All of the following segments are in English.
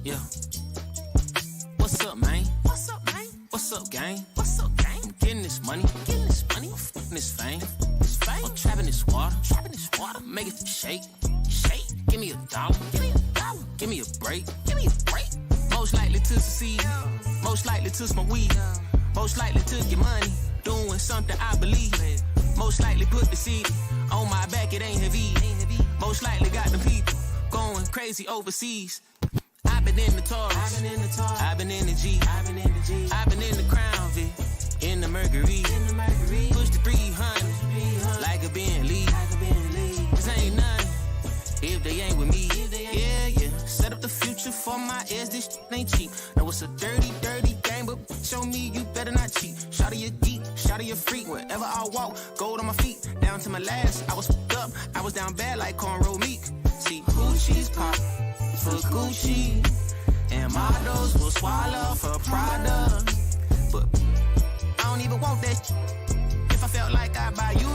Yeah. What's up, man? What's up, man? What's up, gang? What's up, gang? I'm getting this money. Getting this money. I'm f***ing this fame. This fame. I'm trapping this water. Trapping this water. Make it shake. Shake. Give me $1. Give me $1. Give me a break. Give me a break. Most likely to succeed. Most likely to smoke weed. Most likely to get money. Doing something I believe. Most likely put the seed on my back. It ain't heavy. Most likely got them people going crazy overseas. I've been in the Taurus, I've been in the G, I've been in the Crown Vic, in the Mercury, push the 300, like a Bentley, this ain't nothing, if they ain't with me, yeah, set up the future for my ass, this shit ain't cheap, know it's a dirty game, but show me you better not cheat, shout of your geek, shout of your freak, wherever I walk, gold on my feet, down to my last, I was f***ed up, I was down bad like cornrow meek, see, Gucci's pop, for Gucci, and models will swallow for Prada. But I don't even want that. If I felt like I buy you,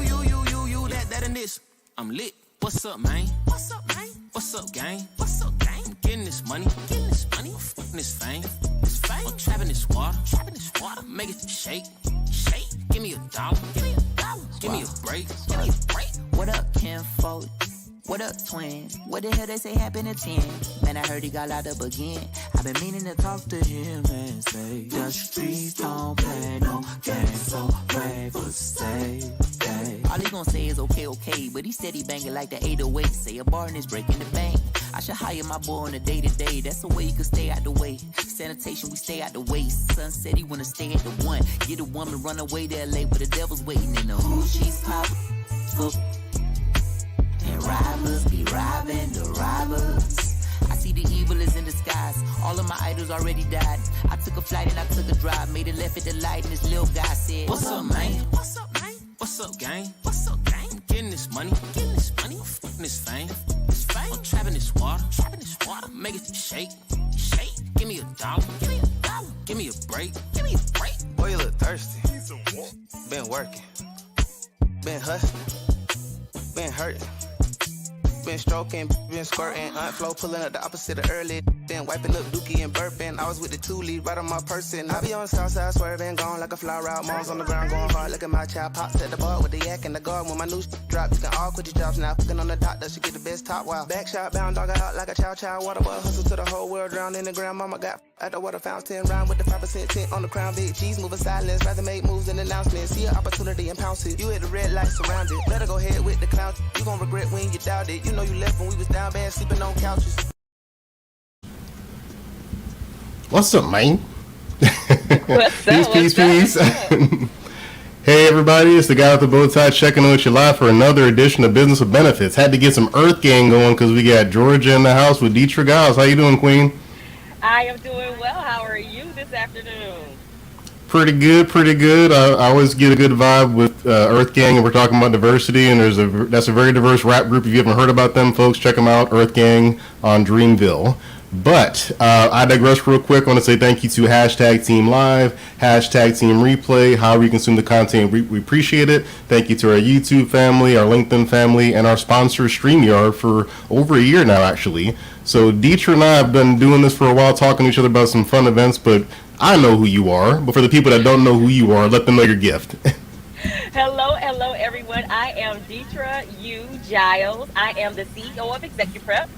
that and this. I'm lit. What's up, man? What's up, man? What's up, gang? What's up, gang? I'm getting this money. Getting this money. I'm f***ing this fame. This fame. I'm trapping this water. Trapping this water. Make it shake. Shake. Give me $1. Give me $1. Give me a break. Give me a break. What up, kinfolk? What up, twin? What the hell they say happened at 10? Man, I heard he got locked up again. I've been meaning to talk to him and say the streets don't play no games, so brave for stay. All he gonna say is okay, but he said he banging like the 808. Say a bar and it's breaking the bank. I should hire my boy on a day-to-day. That's the way you can stay out the way. Sanitation, we stay out the way. Son said he wanna stay at the one. Get a woman, run away to LA, but the devil's waiting in the who she's pop. And robbers be robbing the robbers. I see the evil is in disguise. All of my idols already died. I took a flight and I took a drive. Made a left at the light and this little guy said, What's up, man? What's up, man? What's up, gang? What's up, gang? I'm getting this money. Getting this money. I'm f***ing this fame. This fame. I'm trapping this water. Trapping this water. Make it shake. Shake. Give me $1. Give me $1. Give me a break. Give me a break. Boy, you look thirsty. Been working. Been hustling. Been hurting. Been stroking, been squirting, Aunt Flo pulling up the opposite of early. Been wiping up Dookie and burping. I was with the 2 lead right on my person. I be on the south side swerving, gone like a fly route. Mom's on the ground going hard. Look at my child pops at the bar with the yak and the guard. When my new drop, you can all quit your jobs now. Fucking on the doctor, she get the best top while back shot bound dog out like a chow water boy. Hustle to the whole world, drown in the ground. Mama got at the water fountain, rhyme with the 5% tint on the crown. Big G's moving silence, rather make moves than announcements. See an opportunity and pounce it. You hit the red light surrounded. Better go ahead with the clown. You gon' regret when you doubt it. You know you left when we was down bad, sleeping on couches. What's up, man? What's up? Peace. Hey, everybody, it's the guy with the bow tie checking in with you live for another edition of Business with Benefits. Had to get some Earth Gang going because we got Georgia in the house with Dethra Giles. How you doing, Queen? I am doing well. How are you this afternoon? Pretty good. I always get a good vibe with Earth Gang, and we're talking about diversity, and that's a very diverse rap group. If you haven't heard about them, folks, check them out, Earth Gang on Dreamville. But I digress real quick. I want to say thank you to Hashtag Team Live, Hashtag Team Replay, however you consume the content. We appreciate it. Thank you to our YouTube family, our LinkedIn family, and our sponsor, StreamYard, for over a year now, actually. So Dethra and I have been doing this for a while, talking to each other about some fun events, but I know who you are. But for the people that don't know who you are, let them know your gift. Hello, everyone. I am Dethra Giles. I am the CEO of ExecuPrep,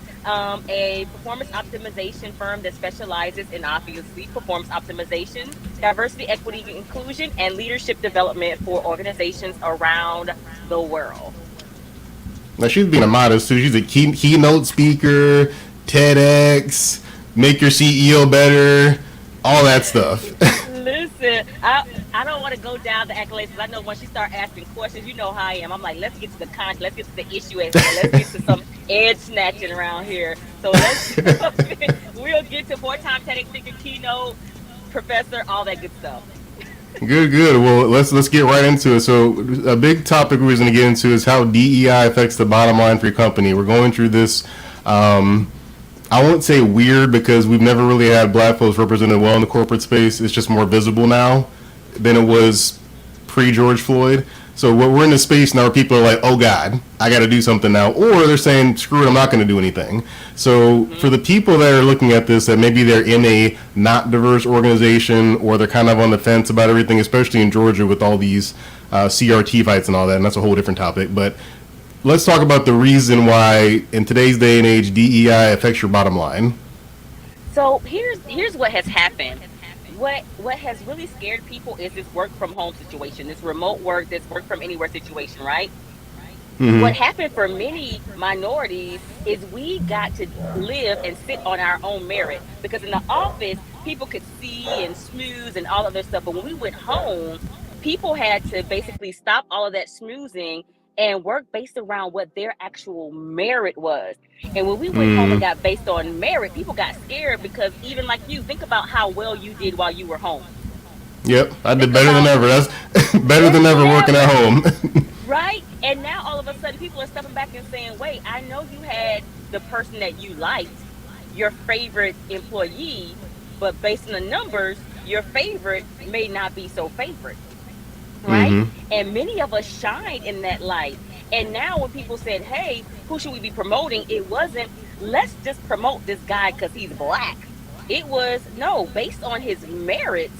a performance optimization firm that specializes in obviously performance optimization, diversity, equity, inclusion, and leadership development for organizations around the world. Now, she's being a modest, too. She's a keynote speaker, TEDx, make your CEO better, all that stuff. Listen, I don't want to go down the accolades because I know once you start asking questions, you know how I am. I'm like, let's get to the content, let's get to the issue, and let's get to some edge snatching around here. So we'll get to 4-time TEDx speaker, keynote, professor, all that good stuff. Good. Well, let's get right into it. So a big topic we're going to get into is how DEI affects the bottom line for your company. We're going through this I won't say weird because we've never really had black folks represented well in the corporate space. It's just more visible now than it was pre-George Floyd. So we're in a space now where people are like, oh God, I got to do something now. Or they're saying, screw it, I'm not going to do anything. So for the people that are looking at this, that maybe they're in a not diverse organization or they're kind of on the fence about everything, especially in Georgia with all these CRT fights and all that, and that's a whole different topic. But let's talk about the reason why in today's day and age DEI affects your bottom line. So here's what has happened. What has really scared people is this work from home situation, this remote work, this work from anywhere situation, right? Mm-hmm. What happened for many minorities is we got to live and sit on our own merit, because in the office people could see and smooth and all other stuff, but when we went home, people had to basically stop all of that smoozing and work based around what their actual merit was. And when we went home and got based on merit, people got scared, because even like you, think about how well you did while you were home. Yep, I did better than ever. That's better than ever working at home. Right? And now all of a sudden people are stepping back and saying, wait, I know you had the person that you liked, your favorite employee, but based on the numbers, your favorite may not be so favorite. Right? Mm-hmm. And many of us shined in that light. And now when people said, hey, who should we be promoting? It wasn't, let's just promote this guy because he's black. It was, no, based on his merits,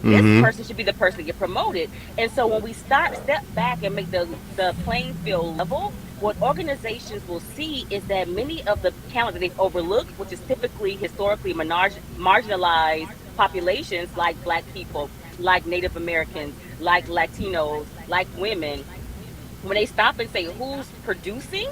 this person should be the person to get promoted. And so when we step back and make the playing field level, what organizations will see is that many of the talent that they've overlooked, which is typically historically marginalized populations like black people, like Native Americans, like Latinos, like women, when they stop and say who's producing,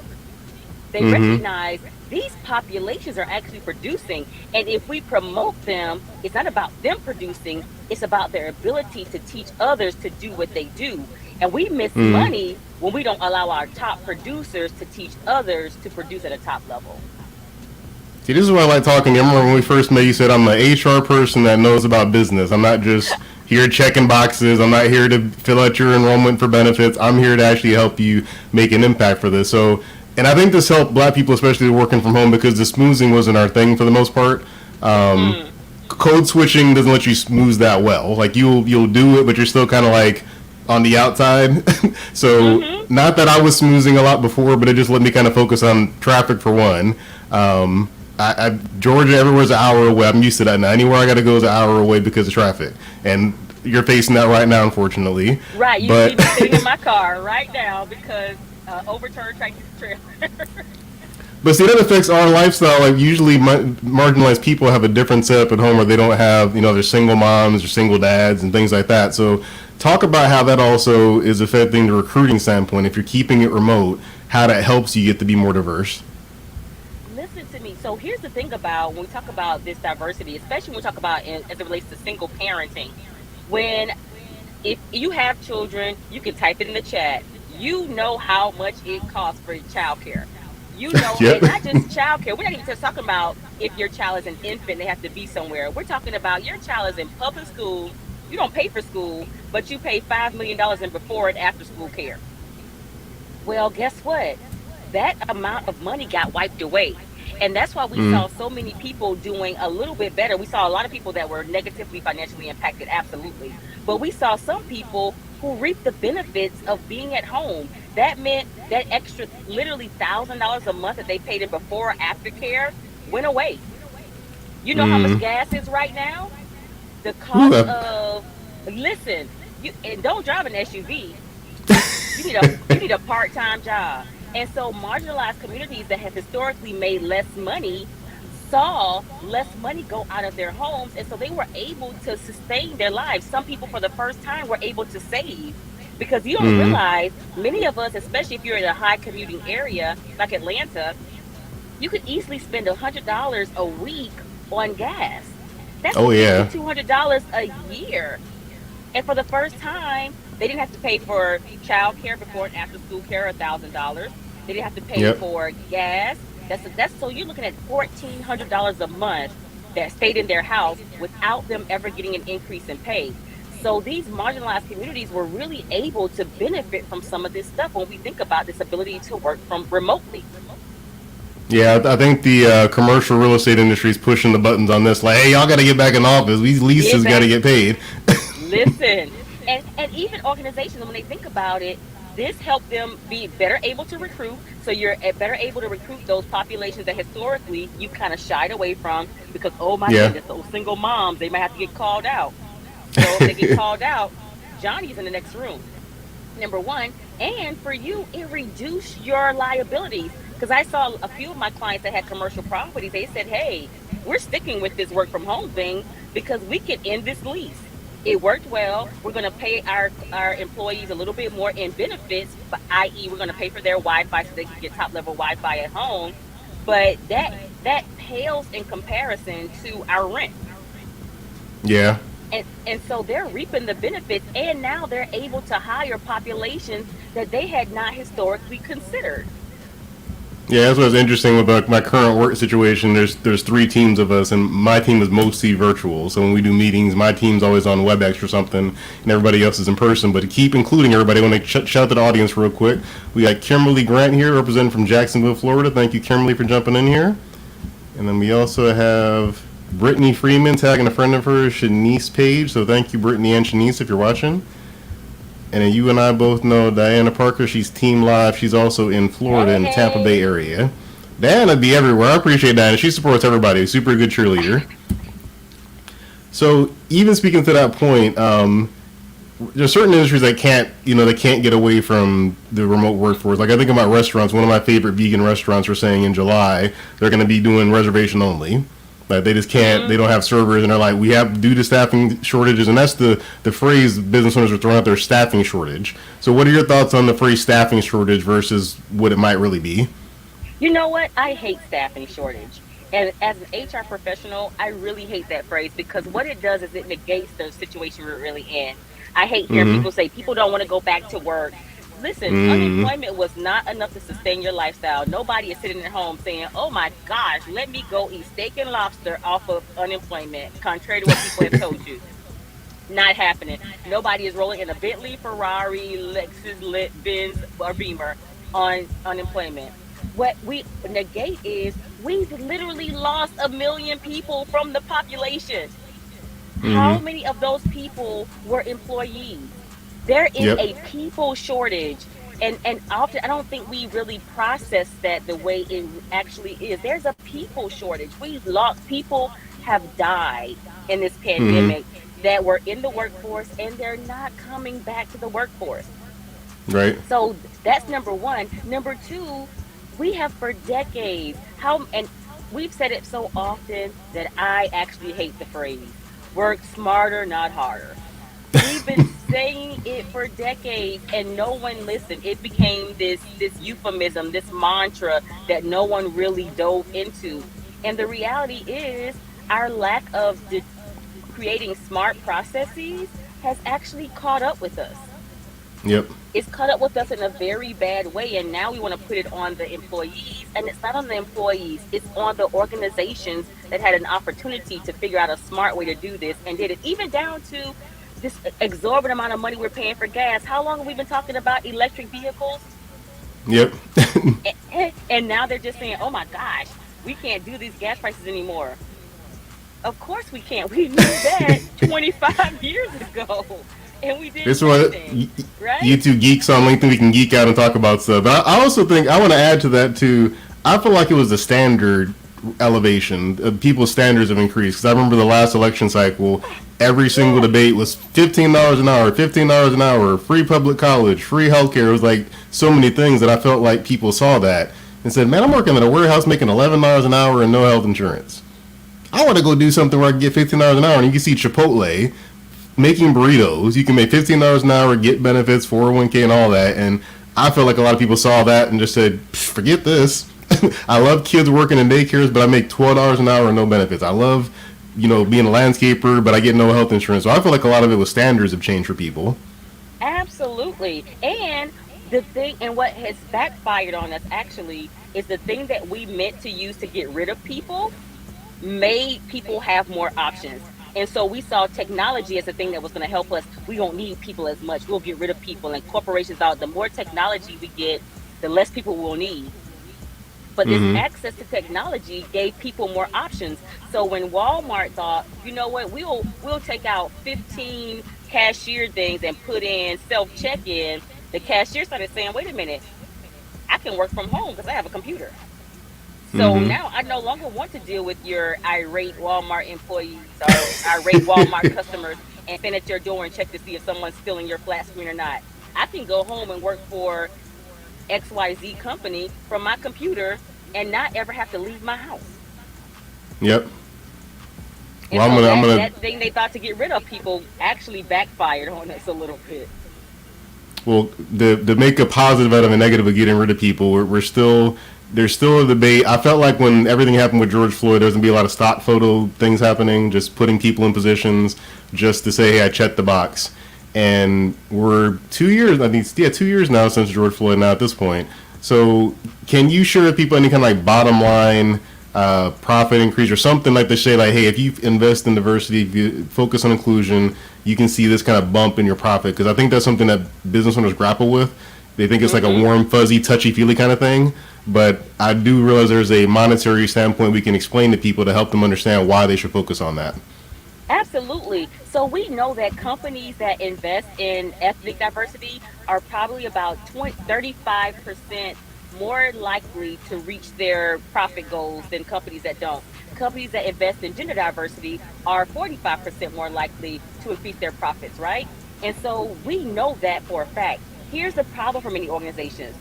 they recognize these populations are actually producing. And if we promote them, it's not about them producing, it's about their ability to teach others to do what they do. And we miss money when we don't allow our top producers to teach others to produce at a top level. See, this is why I like talking. I remember when we first met, you said I'm an HR person that knows about business. I'm not just here checking boxes. I'm not here to fill out your enrollment for benefits. I'm here to actually help you make an impact for this. So, and I think this helped black people, especially working from home, because the smoozing wasn't our thing for the most part. Code switching doesn't let you smooth that well. Like you'll do it, but you're still kind of like on the outside. So not that I was smoozing a lot before, but it just let me kind of focus on traffic for one. Georgia, everywhere's an hour away. I'm used to that now. Anywhere I got to go is an hour away because of traffic. And you're facing that right now, unfortunately. Right. You'd be sitting in my car right now because overturned tractor trailer. But see, that affects our lifestyle. Like usually marginalized people have a different setup at home where they don't have, they're single moms or single dads and things like that. So talk about how that also is affecting the recruiting standpoint. If you're keeping it remote, how that helps you get to be more diverse. Listen to me. So here's the thing about when we talk about this diversity, especially when we talk about as it relates to single parenting. If you have children, you can type it in the chat. You know how much it costs for childcare. You know, and not just childcare. We're not even just talking about if your child is an infant, they have to be somewhere. We're talking about your child is in public school. You don't pay for school, but you pay $5 million in before and after school care. Well, guess what? That amount of money got wiped away. And that's why we saw so many people doing a little bit better. We saw a lot of people that were negatively financially impacted, absolutely. But we saw some people who reaped the benefits of being at home. That meant that extra literally $1,000 a month that they paid in before or after care went away. You know how much gas is right now? The cost of, listen, and don't drive an SUV. You need a part-time job. And so marginalized communities that have historically made less money saw less money go out of their homes, and so they were able to sustain their lives. Some people for the first time were able to save, because you don't realize, many of us, especially if you're in a high commuting area like Atlanta, you could easily spend $100 a week on gas. That's $200 a year. And for the first time, they didn't have to pay for child care before and after school care, $1,000. They didn't have to pay for gas. That's so you're looking at $1,400 a month that stayed in their house without them ever getting an increase in pay. So these marginalized communities were really able to benefit from some of this stuff when we think about this ability to work from remotely. Yeah, I think the commercial real estate industry is pushing the buttons on this. Like, hey, y'all got to get back in office. These leases got to get paid. Listen, and even organizations, when they think about it, this helped them be better able to recruit. So you're better able to recruit those populations that historically you kind of shied away from because, oh my goodness, those single moms, they might have to get called out. So if they get called out, Johnny's in the next room. Number one, and for you, it reduced your liabilities. Because I saw a few of my clients that had commercial properties, they said, hey, we're sticking with this work from home thing because we can end this lease. It worked well. We're going to pay our employees a little bit more in benefits, i.e. we're going to pay for their Wi-Fi so they can get top level Wi-Fi at home. But that pales in comparison to our rent. Yeah. And so they're reaping the benefits, and now they're able to hire populations that they had not historically considered. Yeah, that's what's interesting about my current work situation. There's 3 teams of us, and my team is mostly virtual. So when we do meetings, my team's always on WebEx or something, and everybody else is in person. But to keep including everybody, I want to shout out to the audience real quick. We got Kimberly Grant here, representing from Jacksonville, Florida. Thank you, Kimberly, for jumping in here. And then we also have Brittany Freeman tagging a friend of hers, Shanice Page. So thank you, Brittany and Shanice, if you're watching. And then you and I both know Diana Parker. She's Team Live. She's also in Florida in the Tampa Bay area. Diana be everywhere. I appreciate Diana. She supports everybody. Super good cheerleader. So even speaking to that point, there's certain industries that can't get away from the remote workforce. Like I think about restaurants. One of my favorite vegan restaurants are saying in July they're going to be doing reservation only. Like they just can't. They don't have servers, and they're like, we have due to staffing shortages, and that's the phrase business owners are throwing out there: staffing shortage. So, what are your thoughts on the phrase staffing shortage versus what it might really be? You know what? I hate staffing shortage, and as an HR professional, I really hate that phrase because what it does is it negates the situation we're really in. I hate hearing people say people don't want to go back to work. Listen, unemployment was not enough to sustain your lifestyle. Nobody is sitting at home saying, oh my gosh, let me go eat steak and lobster off of unemployment, contrary to what people have told you. Not happening. Nobody is rolling in a Bentley, Ferrari, Lexus, Benz, or Beamer on unemployment. What we negate is we've literally lost 1 million people from the population. How many of those people were employees? There is a people shortage, and often I don't think we really process that the way it actually is. There's a people shortage. We've lost people have died in this pandemic that were in the workforce, and they're not coming back to the workforce. Right. So that's number one. Number two, we have for decades and we've said it so often that I actually hate the phrase "work smarter, not harder." We've been saying it for decades and no one listened. It became this euphemism, this mantra that no one really dove into. And the reality is our lack of creating smart processes has actually caught up with us. Yep. It's caught up with us in a very bad way, and now we want to put it on the employees, and it's not on the employees, it's on the organizations that had an opportunity to figure out a smart way to do this and did it, even down to this exorbitant amount of money we're paying for gas. How long have we been talking about electric vehicles? Yep. And now they're just saying, oh my gosh, we can't do these gas prices anymore. Of course we can't. We knew that 25 years ago. And we did nothing, right? You two geeks on LinkedIn, we can geek out and talk about stuff. But I also think, I want to add to that too, I feel like it was a standard elevation. People's standards have increased. Because I remember the last election cycle, every single debate was $15 an hour, $15 an hour, free public college, free healthcare. It was like so many things that I felt like people saw that and said, man, I'm working at a warehouse making $11 an hour and no health insurance. I want to go do something where I can get $15 an hour. And you can see Chipotle making burritos. You can make $15 an hour, get benefits, 401k and all that. And I feel like a lot of people saw that and just said, forget this. I love kids working in daycares, but I make $12 an hour and no benefits. I love, being a landscaper, but I get no health insurance. So I feel like a lot of it was standards have changed for people. Absolutely. And the thing, and what has backfired on us actually, is the thing that we meant to use to get rid of people made people have more options. And so we saw technology as a thing that was going to help us. We don't need people as much. We'll get rid of people. And corporations out. The more technology we get, the less people we'll need. But this Mm-hmm. access to technology gave people more options. So when Walmart thought, you know what, we'll take out 15 cashier things and put in self check-in, the cashier started saying, wait a minute, I can work from home because I have a computer. So Mm-hmm. now I no longer want to deal with your irate Walmart employees or irate Walmart customers and stand at your door and check to see if someone's stealing your flat screen or not. I can go home and work for XYZ company from my computer and not ever have to leave my house. Yep. And Well, so I'm gonna. that thing they thought to get rid of people actually backfired on us a little bit. Well, to make a positive out of a negative of getting rid of people, we're still there's still a debate. I felt like when everything happened with George Floyd, there's gonna be a lot of stock photo things happening, just putting people in positions just to say, hey, I checked the box. And we're 2 years, I think, yeah, 2 years now since George Floyd. Now at this point, so can you share with people any kind of like bottom line profit increase or something like to say like, hey, if you invest in diversity, if you focus on inclusion, you can see this kind of bump in your profit? Because I think that's something that business owners grapple with. They think it's like a warm, fuzzy, touchy feely kind of thing. But I do realize there's a monetary standpoint we can explain to people to help them understand why they should focus on that. Absolutely. So we know that companies that invest in ethnic diversity are probably about 35% more likely to reach their profit goals than companies that don't. Companies that invest in gender diversity are 45% more likely to increase their profits, right? And so we know that for a fact. Here's the problem for many organizations.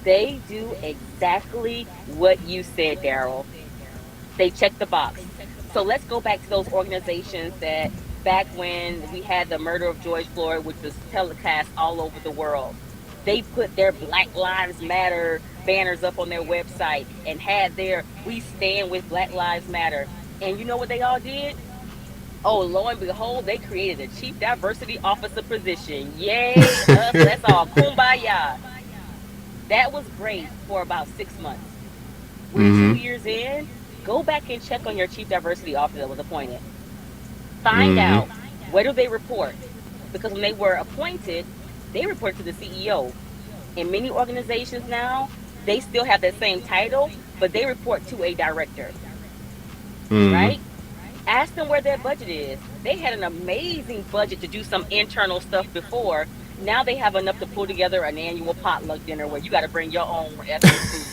They do exactly what you said, Daryl. They check the box. So let's go back to those organizations that back when we had the murder of George Floyd, which was telecast all over the world, they put their Black Lives Matter banners up on their website and had their "We stand with Black Lives Matter." And you know what they all did? Oh, lo and behold, they created a chief diversity officer position. Yay, us, let's all kumbaya. That was great for about 6 months. We're two Mm-hmm. years in. Go back and check on your chief diversity officer that was appointed. Find Mm-hmm. out, where do they report? Because when they were appointed, they report to the CEO. In many organizations now, they still have that same title, but they report to a director, Mm-hmm. right? Ask them where their budget is. They had an amazing budget to do some internal stuff before. Now they have enough to pull together an annual potluck dinner where you got to bring your own ethnic food,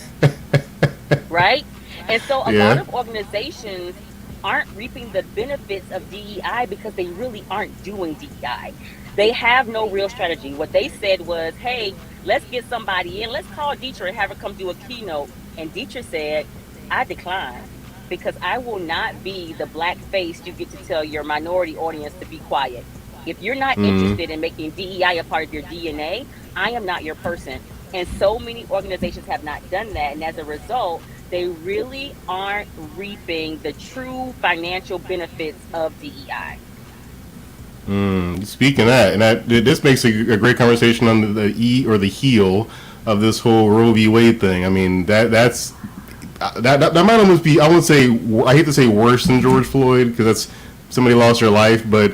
right? And so a lot Yeah. of organizations aren't reaping the benefits of DEI because they really aren't doing DEI. They have no real strategy. What they said was, hey, let's get somebody in. Let's call Dietrich and have her come do a keynote. And Dietrich said, I decline because I will not be the black face you get to tell your minority audience to be quiet. If you're not Mm-hmm. interested in making DEI a part of your DNA, I am not your person. And so many organizations have not done that. And as a result, they really aren't reaping the true financial benefits of DEI. Speaking of that, and this makes a great conversation on the E or the heel of this whole Roe v. Wade thing. I mean, that might almost be, I would say, I hate to say worse than George Floyd because that's somebody lost their life, but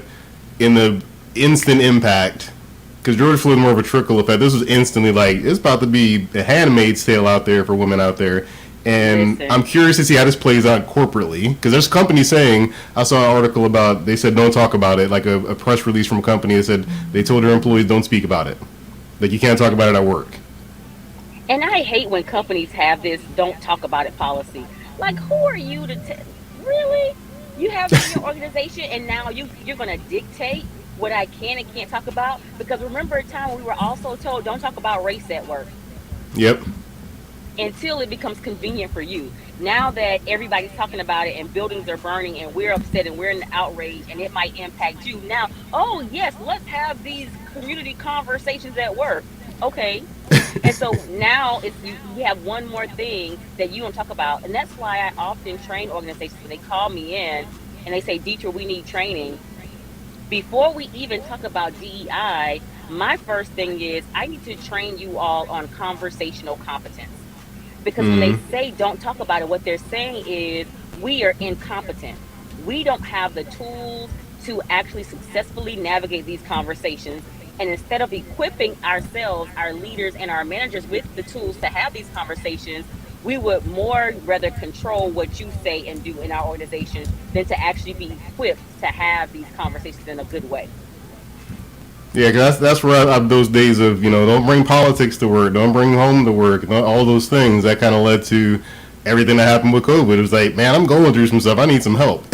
in the instant impact, because George Floyd more of a trickle effect. This was instantly like it's about to be a Handmaid's Tale out there for women out there, and I'm Listen, curious to see how this plays out corporately. Because there's companies saying, I saw an article about, they said don't talk about it, like a press release from a company that said they told their employees don't speak about it, like you can't talk about it at work. and I hate when companies have this "don't talk about it" policy. Like, who are you to really? You have that in your organization, and now you're going to dictate what I can and can't talk about? Because remember a time when we were also told don't talk about race at work Yep. until it becomes convenient for you. Now that everybody's talking about it and buildings are burning and we're upset and we're in outrage and it might impact you. Now, oh yes, let's have these community conversations at work. Okay. And so now it's you have one more thing that you don't talk about. And that's why I often train organizations when they call me in and they say, Dietrich, we need training. Before we even talk about DEI, my first thing is I need to train you all on conversational competence. Because when they Mm-hmm. say don't talk about it, what they're saying is we are incompetent. We don't have the tools to actually successfully navigate these conversations. And instead of equipping ourselves, our leaders, and our managers with the tools to have these conversations, we would more rather control what you say and do in our organizations than to actually be equipped to have these conversations in a good way. Yeah, 'cause that's where I have those days of, don't bring politics to work, don't bring home to work, all those things that kind of led to everything that happened with COVID. It was like, man, I'm going through some stuff, I need some help,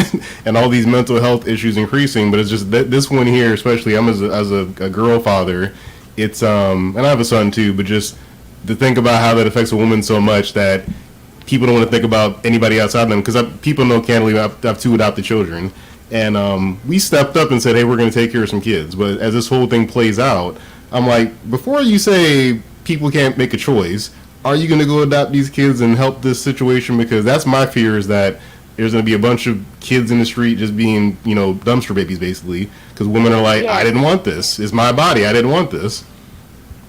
and all these mental health issues increasing. But it's just this one here, especially I'm as a girl father, it's and I have a son too, but just to think about how that affects a woman so much that people don't want to think about anybody outside them, because people know candidly I have two adopted children. And we stepped up and said, hey, we're going to take care of some kids. But as this whole thing plays out, I'm like, before you say people can't make a choice, are you going to go adopt these kids and help this situation? Because that's my fear, is that there's going to be a bunch of kids in the street just being, dumpster babies, basically. Because women are like, I didn't want this. It's my body. I didn't want this.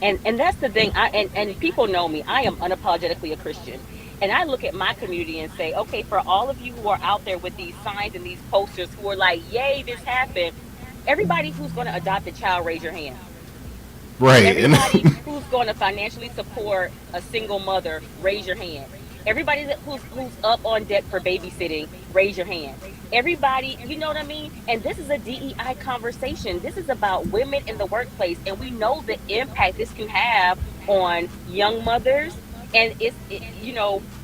And that's the thing. And people know me. I am unapologetically a Christian. And I look at my community and say, okay, for all of you who are out there with these signs and these posters who are like, yay, this happened, everybody who's going to adopt a child, raise your hand. Right. Everybody who's going to financially support a single mother, raise your hand. Everybody who's up on deck for babysitting, raise your hand. Everybody, you know what I mean? And this is a DEI conversation. This is about women in the workplace. And we know the impact this can have on young mothers. And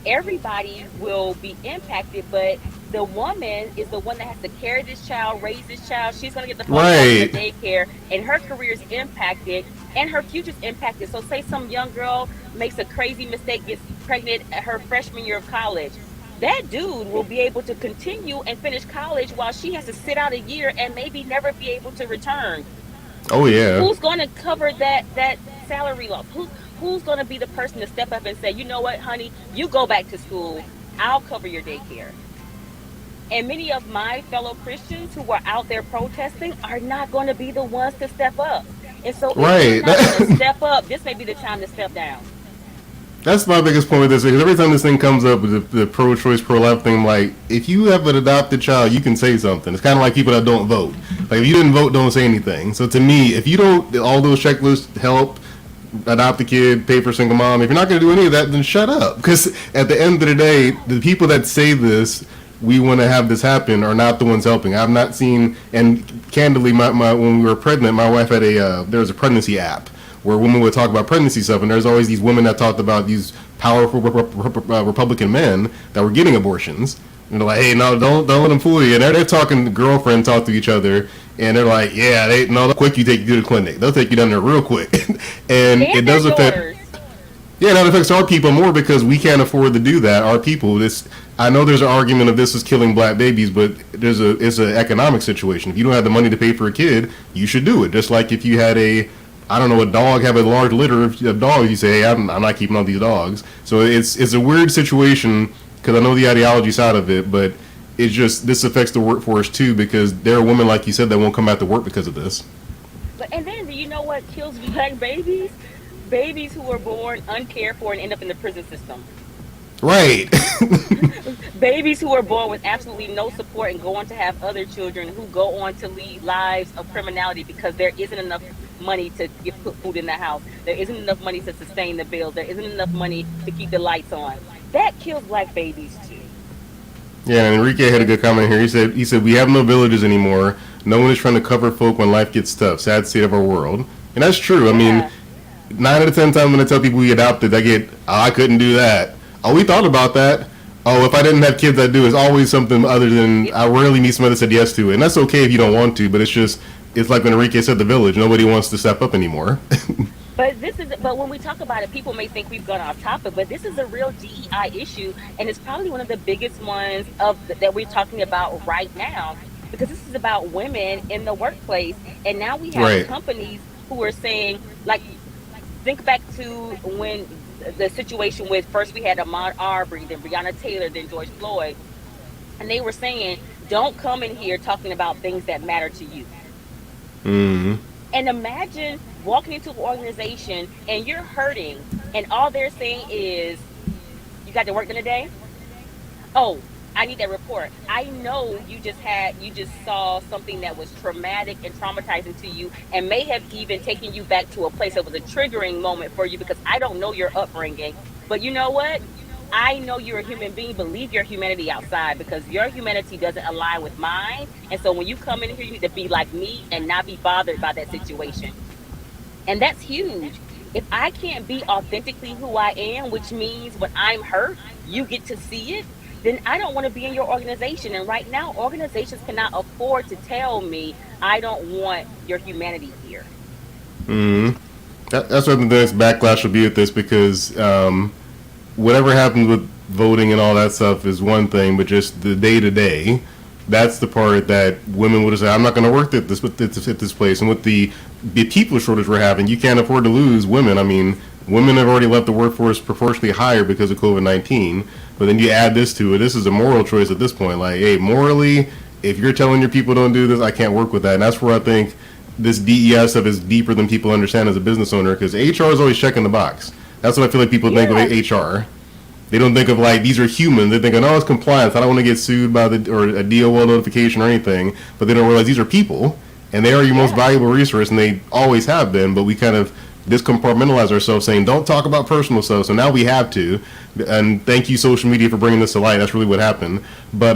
everybody will be impacted, but the woman is the one that has to carry this child, raise this child. She's going to get the phone call from the daycare, and her career is impacted, and her future's impacted. So say some young girl makes a crazy mistake, gets pregnant at her freshman year of college. That dude will be able to continue and finish college while she has to sit out a year and maybe never be able to return. Oh, yeah. Who's going to cover that salary loss? Who's going to be the person to step up and say, you know what, honey, you go back to school. I'll cover your daycare. And many of my fellow Christians who are out there protesting are not going to be the ones to step up. And so if you're not going to step up, this may be the time to step down. That's my biggest point with this, because every time this thing comes up with the pro-choice, pro-life thing, I'm like, if you have an adopted child, you can say something. It's kind of like people that don't vote. Like, if you didn't vote, don't say anything. So to me, if you don't, all those checklists help, adopt a kid, pay for a single mom, if you're not going to do any of that, then shut up. Because at the end of the day, the people that say this, we want to have this happen, are not the ones helping. I've not seen, and candidly, my when we were pregnant, my wife had there was a pregnancy app where women would talk about pregnancy stuff, and there's always these women that talked about these powerful Republican men that were getting abortions. And they're like, hey, no, don't let them fool you. And they're talking, girlfriend talk to each other, and they're like, yeah, quick you take you to the clinic. They'll take you down there real quick. And it does affect. Yeah, that affects our people more because we can't afford to do that. Our people, I know there's an argument of this is killing black babies, but it's an economic situation. If you don't have the money to pay for a kid, you should do it. Just like if you had a dog have a large litter of dogs, you say, hey, I'm not keeping all these dogs. So it's a weird situation because I know the ideology side of it, but it's just, this affects the workforce too, because there are women, like you said, that won't come back to work because of this. And then, do you know what kills black babies? Babies who are born uncared for and end up in the prison system. Right. Babies who are born with absolutely no support and go on to have other children who go on to lead lives of criminality because there isn't enough money to put food in the house. There isn't enough money to sustain the bills. There isn't enough money to keep the lights on. That kills black babies too. Yeah, and Enrique had a good comment here. He said we have no villages anymore. No one is trying to cover folk when life gets tough. Sad state of our world. And that's true. I mean, 9 out of 10 times when I tell people we adopted, I get, I couldn't do that. Oh, we thought about that. Oh, if I didn't have kids, I'd do. It's always something other than, I rarely meet somebody that said yes to it. And that's okay if you don't want to, but it's like when Enrique said the village. Nobody wants to step up anymore. But when we talk about it, people may think we've gone off topic, but this is a real DEI issue, and it's probably one of the biggest ones that we're talking about right now, because this is about women in the workplace, and now we have companies who are saying, like, think back to when the situation with first we had Ahmaud Arbery, then Breonna Taylor, then George Floyd, and they were saying, don't come in here talking about things that matter to you. Mm-hmm. And imagine walking into an organization and you're hurting, and all they're saying is, you got to work in a day? Oh, I need that report. I know you just saw something that was traumatic and traumatizing to you, and may have even taken you back to a place that was a triggering moment for you, because I don't know your upbringing. But you know what? I know you're a human being, but leave your humanity outside because your humanity doesn't align with mine. And so when you come in here, you need to be like me and not be bothered by that situation. And that's huge. If I can't be authentically who I am, which means when I'm hurt, you get to see it, then I don't want to be in your organization. And right now, organizations cannot afford to tell me I don't want your humanity here. That's what the next backlash will be with this, because whatever happens with voting and all that stuff is one thing, but just the day to day, that's the part that women would have said, I'm not going to work at this place. And with the people shortage we're having, you can't afford to lose women. I mean, women have already left the workforce proportionally higher because of COVID-19. But then you add this to it. This is a moral choice at this point. Like, hey, morally, if you're telling your people don't do this, I can't work with that. And that's where I think this DEI stuff is deeper than people understand as a business owner, because HR is always checking the box. That's what I feel like people think of HR. They don't think of like, these are humans. They think, oh, it's compliance. I don't want to get sued by or a DOL notification or anything. But they don't realize these are people, and they are your most valuable resource, and they always have been. But we kind of discompartmentalize ourselves, saying, don't talk about personal stuff. So now we have to. And thank you, social media, for bringing this to light. That's really what happened. But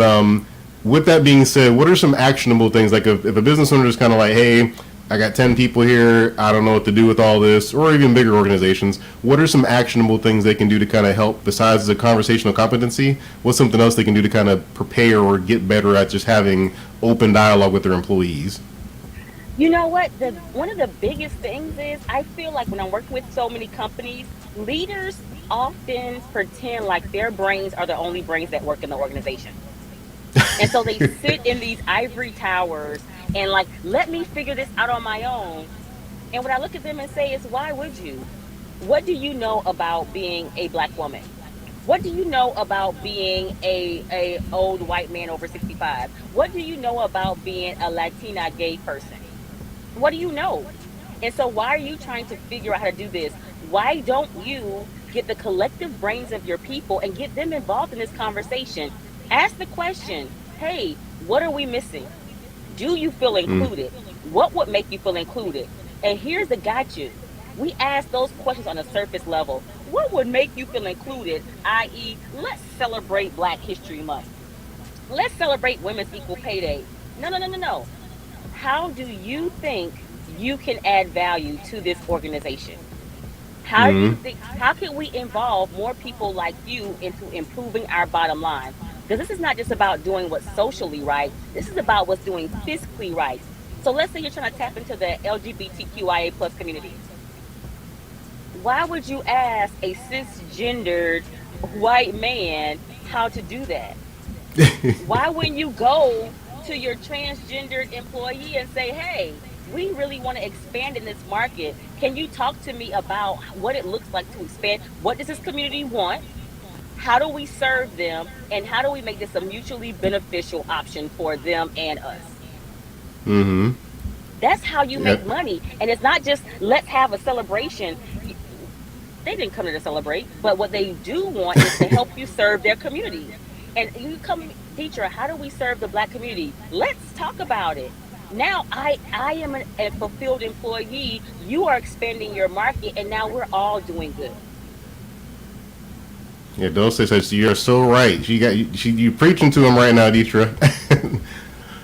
with that being said, what are some actionable things? Like if a business owner is kind of like, hey, I got 10 people here, I don't know what to do with all this, or even bigger organizations, what are some actionable things they can do to kind of help, besides the conversational competency? What's something else they can do to kind of prepare or get better at just having open dialogue with their employees? You know what? One of the biggest things is, I feel like when I'm working with so many companies, leaders often pretend like their brains are the only brains that work in the organization. And so they sit in these ivory towers and like, let me figure this out on my own. And what I look at them and say is, why would you? What do you know about being a Black woman? What do you know about being a old white man over 65? What do you know about being a Latina gay person? What do you know? And so why are you trying to figure out how to do this? Why don't you get the collective brains of your people and get them involved in this conversation? Ask the question, hey, what are we missing? Do you feel included? What would make you feel included? And here's the gotcha. We ask those questions on a surface level. What would make you feel included? I.e., let's celebrate Black History Month. Let's celebrate Women's Equal Pay Day. No. How do you think you can add value to this organization? How do you think, how can we involve more people like you into improving our bottom line? Because this is not just about doing what's socially right. This is about what's doing fiscally right. So let's say you're trying to tap into the LGBTQIA plus community. Why would you ask a cisgendered white man how to do that? Why wouldn't you go to your transgendered employee and say, hey, we really want to expand in this market. Can you talk to me about what it looks like to expand? What does this community want? How do we serve them? And how do we make this a mutually beneficial option for them and us? That's how you make money. And it's not just, let's have a celebration. They didn't come here to celebrate, but what they do want is to help you serve their community. And you come, Dethra, how do we serve the Black community? Let's talk about it. Now I am a fulfilled employee. You are expanding your market, and now we're all doing good. Yeah, Dulce says you're so right. You preaching to him right now, Dethra.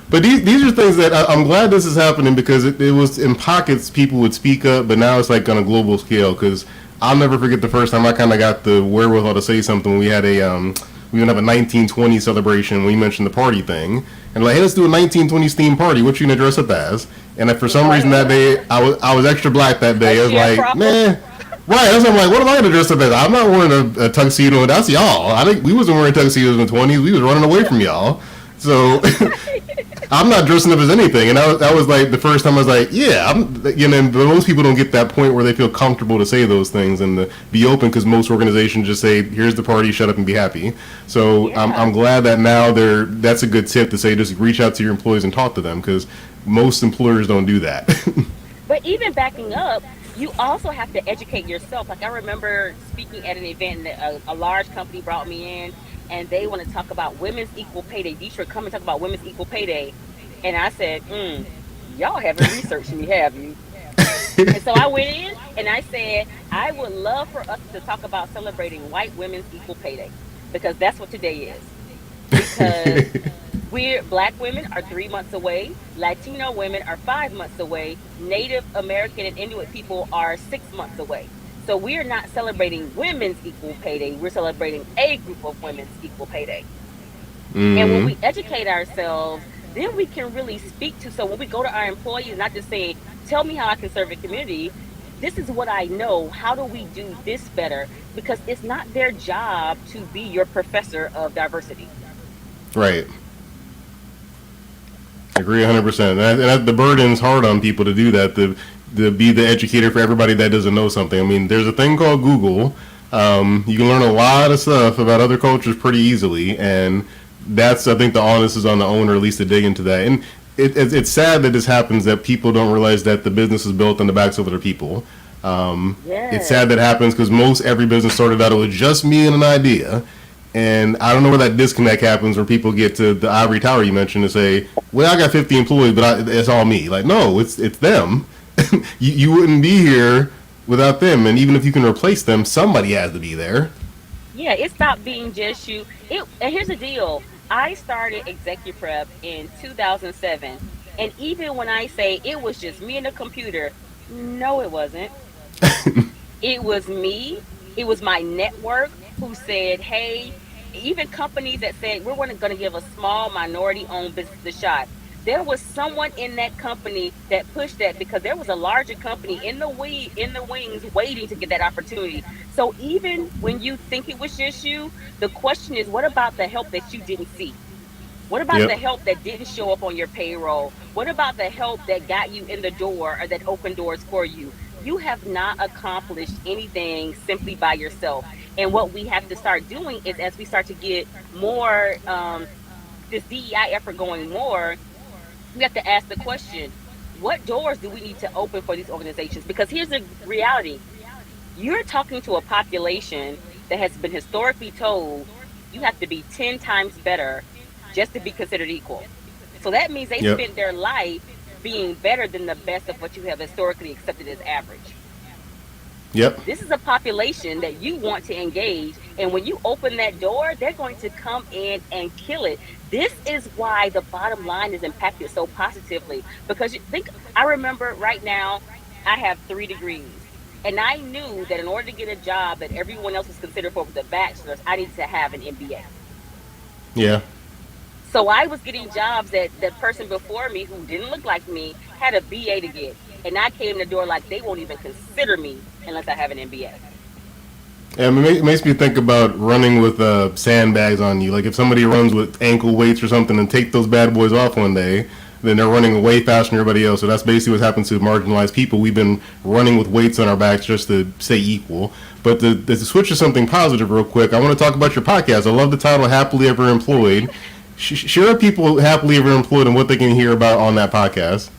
But these are things that I'm glad this is happening, because it was in pockets people would speak up, but now it's like on a global scale. Because I'll never forget the first time I kind of got the wherewithal to say something. We had we were gonna have a 1920 celebration. We mentioned the party thing, and like, hey, let's do a 1920s themed party. What you gonna dress up as? And for some reason that day, I was extra Black that day. I was like, man. Right, that's what I'm like, what am I going to dress up as? I'm not wearing a tuxedo. That's y'all. I think we wasn't wearing tuxedos in the 20s. We was running away from y'all. So I'm not dressing up as anything. And that was like the first time I was like, yeah. But most people don't get that point where they feel comfortable to say those things and to be open, because most organizations just say, here's the party, shut up and be happy. So I'm glad that now that's a good tip to say, just reach out to your employees and talk to them, because most employers don't do that. But even backing up, you also have to educate yourself. Like, I remember speaking at an event, and a large company brought me in, and they want to talk about Women's Equal Pay Day. Dethra, come and talk about Women's Equal Pay Day. And I said, y'all haven't researched me, have you? And so I went in and I said, I would love for us to talk about celebrating white women's equal pay day, because that's what today is. Because Black women are 3 months away, Latino women are 5 months away, Native American and Inuit people are 6 months away. So we're not celebrating women's equal pay day, we're celebrating a group of women's equal pay day. And when we educate ourselves, then we can really speak to, so when we go to our employees, not just saying, tell me how I can serve the community, this is what I know, how do we do this better? Because it's not their job to be your professor of diversity. Right. I agree 100%. And the burden's hard on people to do that, to be the educator for everybody that doesn't know something. I mean, there's a thing called Google. You can learn a lot of stuff about other cultures pretty easily, and that's, I think, the onus is on the owner at least to dig into that. And it's sad that this happens, that people don't realize that the business is built on the backs of other people. It's sad that happens because every business started out with just me and an idea. And I don't know where that disconnect happens, where people get to the ivory tower you mentioned and say, well, I got 50 employees, but it's all me. Like, no, it's them. You wouldn't be here without them. And even if you can replace them, somebody has to be there. Yeah, it stopped being just you. And here's the deal. I started Executive Prep in 2007. And even when I say it was just me and the computer, no, it wasn't. It was me. It was my network who said, hey, even companies that said, we're going to give a small minority-owned business a shot. There was someone in that company that pushed that, because there was a larger company in the wings waiting to get that opportunity. So even when you think it was just you, the question is, what about the help that you didn't see? What about the help that didn't show up on your payroll? What about the help that got you in the door or that opened doors for you? You have not accomplished anything simply by yourself. And what we have to start doing is, as we start to get more, this DEI effort going more, we have to ask the question, what doors do we need to open for these organizations? Because here's the reality. You're talking to a population that has been historically told you have to be 10 times better just to be considered equal. So that means they spent their life being better than the best of what you have historically accepted as average. Yep. This is a population that you want to engage, and when you open that door, they're going to come in and kill it. This is why the bottom line is impacted so positively, because I remember right now, I have 3 degrees, and I knew that in order to get a job that everyone else was considered for with a bachelor's, I needed to have an MBA. Yeah. So I was getting jobs that the person before me who didn't look like me had a BA to get. And I came in the door like, they won't even consider me unless I have an MBA. Yeah, it makes me think about running with sandbags on you. Like if somebody runs with ankle weights or something and take those bad boys off one day, then they're running way faster than everybody else. So that's basically what happens to marginalized people. We've been running with weights on our backs just to stay equal. But to switch to something positive real quick, I want to talk about your podcast. I love the title, Happily Ever Employed. Share people happily ever employed and what they can hear about on that podcast.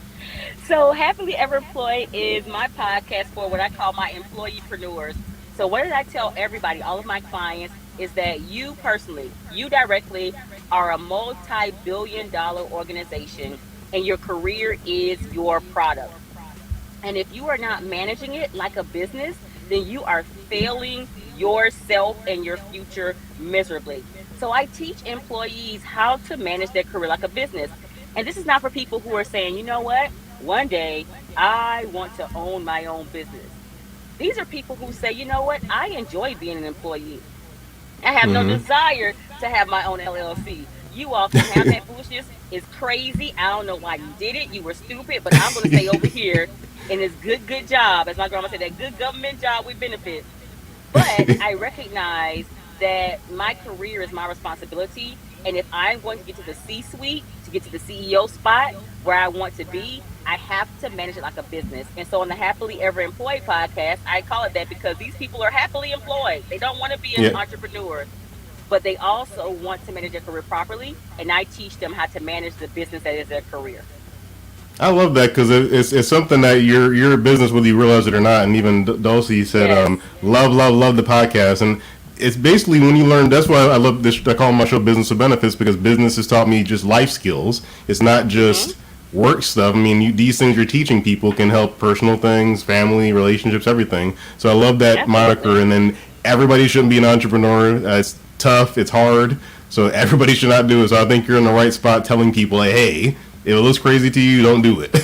So Happily Ever Employed is my podcast for what I call my employeepreneurs. So what did I tell everybody, all of my clients, is that you personally, you directly are a multi-billion-dollar organization, and your career is your product. And if you are not managing it like a business, then you are failing yourself and your future miserably. So I teach employees how to manage their career like a business. And this is not for people who are saying, you know what, one day I want to own my own business. These are people who say, you know what, I enjoy being an employee. I have no desire to have my own LLC. You all can have that foolishness. It's crazy. I don't know why you did it. You were stupid, but I'm going to stay over here in this good job. As my grandma said, that good government job with benefits. But I recognize that my career is my responsibility. And if I'm going to get to the C-suite, to get to the CEO spot where I want to be, I have to manage it like a business. And so on the Happily Ever Employed podcast, I call it that because these people are happily employed. They don't want to be an entrepreneur, but they also want to manage their career properly. And I teach them how to manage the business that is their career. I love that because it's something that you're a business whether you realize it or not. And even Dulcie said, love the podcast. And it's basically when you learn, that's why I love this. I call my show Business of Benefits, because business has taught me just life skills. It's not just work stuff. I mean, these things you're teaching people can help personal things, family, relationships, everything. So I love that moniker. And then everybody shouldn't be an entrepreneur. It's tough. It's hard. So everybody should not do it. So I think you're in the right spot telling people, like, hey, if it looks crazy to you, don't do it.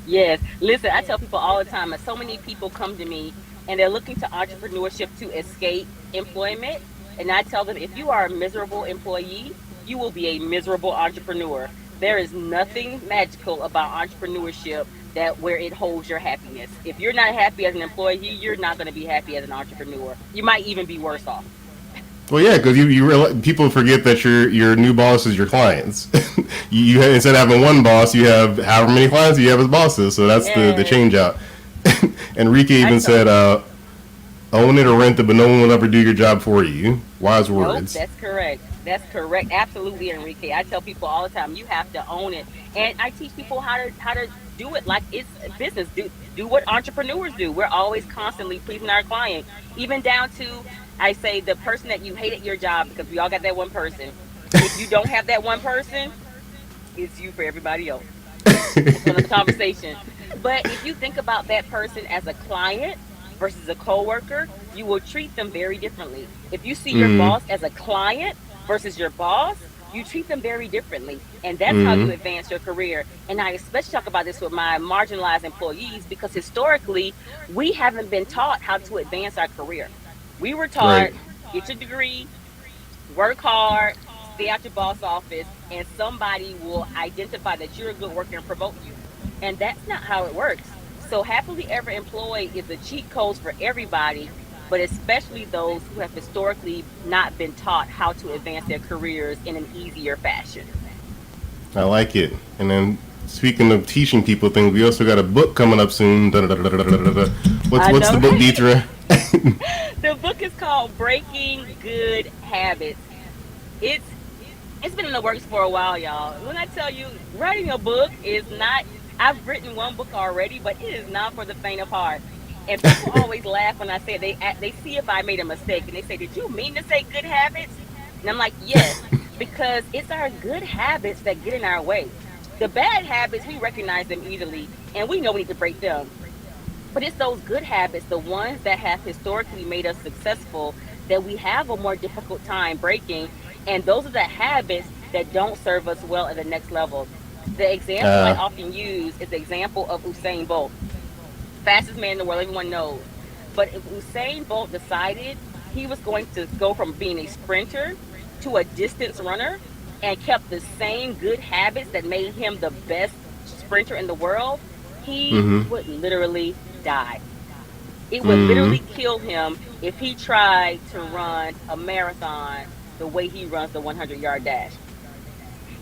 Yes. Listen, I tell people all the time, that so many people come to me and they're looking to entrepreneurship to escape employment. And I tell them, if you are a miserable employee, you will be a miserable entrepreneur. There is nothing magical about entrepreneurship that where it holds your happiness. If you're not happy as an employee, you're not going to be happy as an entrepreneur. You might even be worse off. Well, yeah, because you realize, people forget that your new boss is your clients. you instead of having one boss, you have however many clients you have as bosses. So that's the change out. Enrique even said, "Own it or rent it, but no one will ever do your job for you." Wise words. Nope, that's correct. That's correct. Absolutely, Enrique. I tell people all the time, you have to own it, and I teach people how to do it like it's business. Do what entrepreneurs do. We're always constantly pleasing our client, even down to, I say, the person that you hate at your job, because we all got that one person. If you don't have that one person, it's you for everybody else. It's another conversation. But if you think about that person as a client versus a coworker, you will treat them very differently. If you see your boss as a client versus your boss, you treat them very differently. And that's how you advance your career. And I especially talk about this with my marginalized employees, because historically, we haven't been taught how to advance our career. We were taught, get your degree, work hard, stay out your boss office, and somebody will identify that you're a good worker and promote you. And that's not how it works. So happily ever employed is a cheat code for everybody, but especially those who have historically not been taught how to advance their careers in an easier fashion. I like it. And then speaking of teaching people things, we also got a book coming up soon. What's the book, Dethra? The book is called Breaking Good Habits. It's been in the works for a while, y'all. When I tell you, writing a book is not, I've written one book already, but it is not for the faint of heart. And people always laugh when I say they see if I made a mistake, and they say, "Did you mean to say good habits?" And I'm like, yes, because it's our good habits that get in our way. The bad habits, we recognize them easily, and we know we need to break them. But it's those good habits, the ones that have historically made us successful, that we have a more difficult time breaking. And those are the habits that don't serve us well at the next level. The example I often use is the example of Usain Bolt. Fastest man in the world, everyone knows. But if Usain Bolt decided he was going to go from being a sprinter to a distance runner and kept the same good habits that made him the best sprinter in the world, he would literally die. It would literally kill him if he tried to run a marathon the way he runs the 100-yard dash.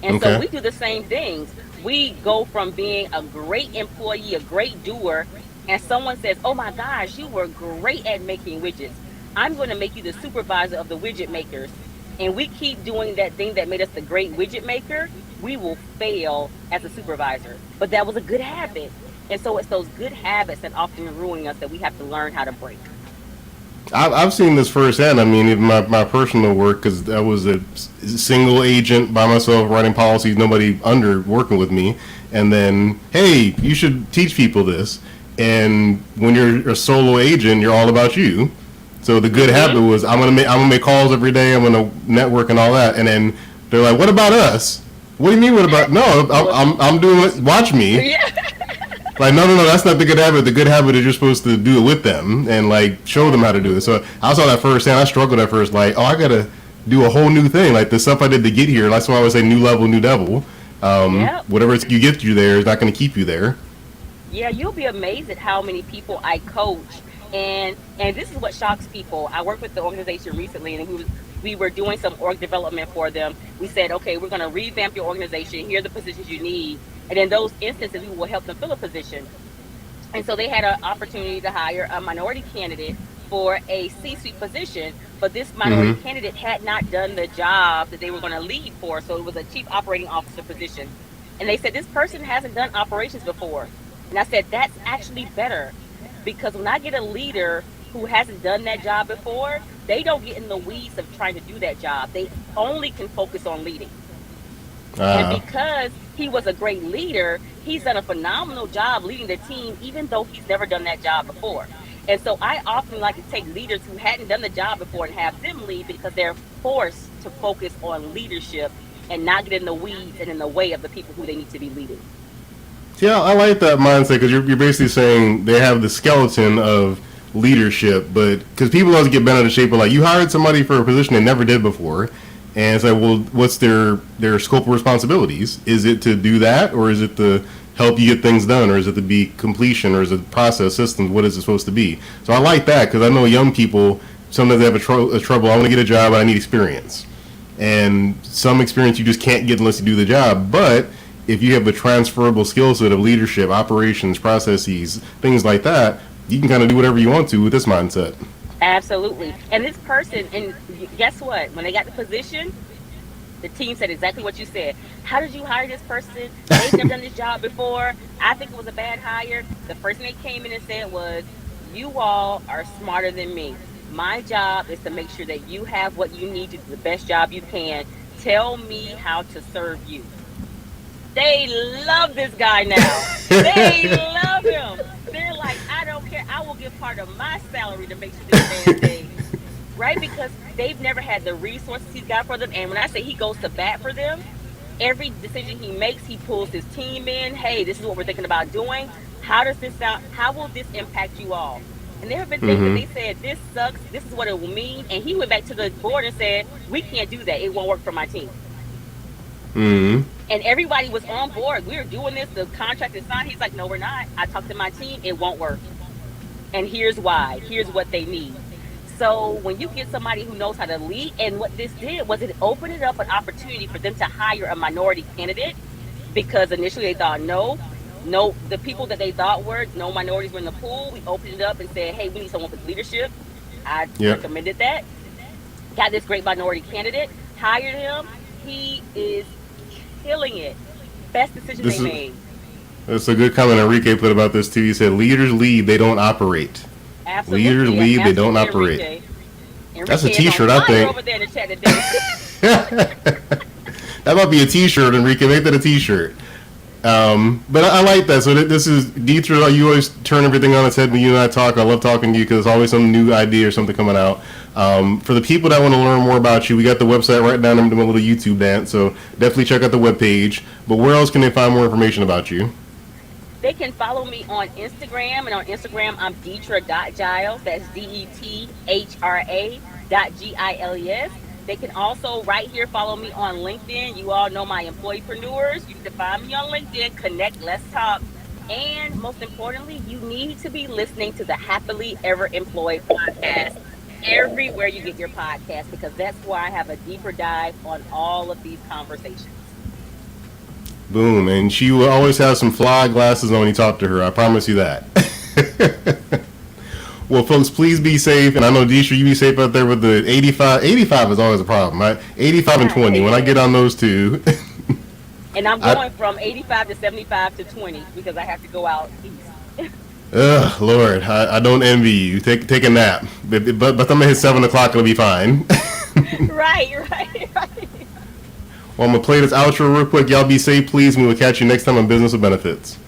And so we do the same things. We go from being a great employee, a great doer, and someone says, "Oh my gosh, you were great at making widgets. I'm going to make you the supervisor of the widget makers." And we keep doing that thing that made us the great widget maker, we will fail as a supervisor. But that was a good habit. And so it's those good habits that often ruin us that we have to learn how to break. I've seen this firsthand. I mean, even my personal work, because I was a single agent by myself writing policies, nobody under working with me. And then, hey, you should teach people this. And when you're a solo agent, you're all about you. So the good habit was, I'm gonna make calls every day. I'm gonna network and all that. And then they're like, "What about us?" "What do you mean? What about?" "No, I'm doing it. Watch me." Yeah. Like, no, that's not the good habit. The good habit is you're supposed to do it with them and like show them how to do it. So I saw that firsthand. I struggled at first, like, oh, I gotta do a whole new thing. Like the stuff I did to get here. That's why I would say new level, new devil. Whatever you get you there is not going to keep you there. Yeah, you'll be amazed at how many people I coach. And this is what shocks people. I worked with the organization recently, and we were doing some org development for them. We said, okay, we're going to revamp your organization. Here are the positions you need. And in those instances, we will help them fill a position. And so they had an opportunity to hire a minority candidate for a C-suite position, but this minority candidate had not done the job that they were going to lead for. So it was a chief operating officer position. And they said, this person hasn't done operations before. And I said, that's actually better, because when I get a leader who hasn't done that job before, they don't get in the weeds of trying to do that job. They only can focus on leading. And because he was a great leader, he's done a phenomenal job leading the team, even though he's never done that job before. And so I often like to take leaders who hadn't done the job before and have them lead, because they're forced to focus on leadership and not get in the weeds and in the way of the people who they need to be leading. Yeah, I like that mindset, because you're basically saying they have the skeleton of leadership, but because people always get bent out of shape, like, you hired somebody for a position they never did before, and it's like, well, what's their scope of responsibilities? Is it to do that, or is it to help you get things done, or is it to be completion, or is it process systems? What is it supposed to be? So I like that, because I know young people sometimes they have a trouble. I want to get a job, but I need experience, and some experience you just can't get unless you do the job. But if you have a transferable skill set of leadership, operations, processes, things like that, you can kind of do whatever you want to with this mindset. Absolutely. And this person, and guess what? When they got the position, the team said exactly what you said. How did you hire this person? They've never done this job before. I think it was a bad hire. The first thing they came in and said was, you all are smarter than me. My job is to make sure that you have what you need to do the best job you can. Tell me how to serve you. They love this guy now. They love him. They're like, I don't care. I will give part of my salary to make sure this man stays. Right? Because they've never had the resources he's got for them. And when I say he goes to bat for them, every decision he makes, he pulls his team in. Hey, this is what we're thinking about doing. How does this sound? How will this impact you all? And there have been things that they said, this sucks. This is what it will mean. And he went back to the board and said, we can't do that. It won't work for my team. And everybody was on board. We were doing this. The contract is signed. He's like, no, we're not. I talked to my team. It won't work. And here's why. Here's what they need. So when you get somebody who knows how to lead, and what this did was it opened it up an opportunity for them to hire a minority candidate, because initially they thought no, the people that they thought were no minorities were in the pool. We opened it up and said, hey, we need someone with leadership. I recommended that. Got this great minority candidate, hired him. He is killing it. Best decision they made. That's a good comment Enrique put about this too. He said, leaders lead, they don't operate. Absolutely. Leaders lead, they don't operate. That's a t-shirt, I think. Over there in the chat today. That might be a t-shirt, Enrique. Make that a t-shirt. But I like that. So this is Dethra. You always turn everything on its head when you and I talk. I love talking to you because there's always some new idea or something coming out. For the people that want to learn more about you, we got the website right down there. I'm doing a little YouTube dance, so definitely check out the webpage. But where else can they find more information about you? They can follow me on Instagram, and on Instagram I'm Dethra.Giles. That's DETHRA.GILES. They can also right here follow me on LinkedIn. You all know my employeepreneurs. You need to find me on LinkedIn, connect, let's talk. And most importantly, you need to be listening to the Happily Ever Employed podcast everywhere you get your podcast, because that's where I have a deeper dive on all of these conversations. Boom. And she will always have some fly glasses on when you talk to her. I promise you that. Well, folks, please be safe. And I know, Dethra, you be safe out there with the 85. 85 is always a problem, right? 85 and 20. When I get on those two. And I'm going from 85 to 75 to 20 because I have to go out east. Ugh, Lord, I don't envy you. Take a nap. But I'm going to hit 7 o'clock. It'll be fine. Right. Well, I'm going to play this outro real quick. Y'all be safe, please, and we'll catch you next time on Business with Benefits.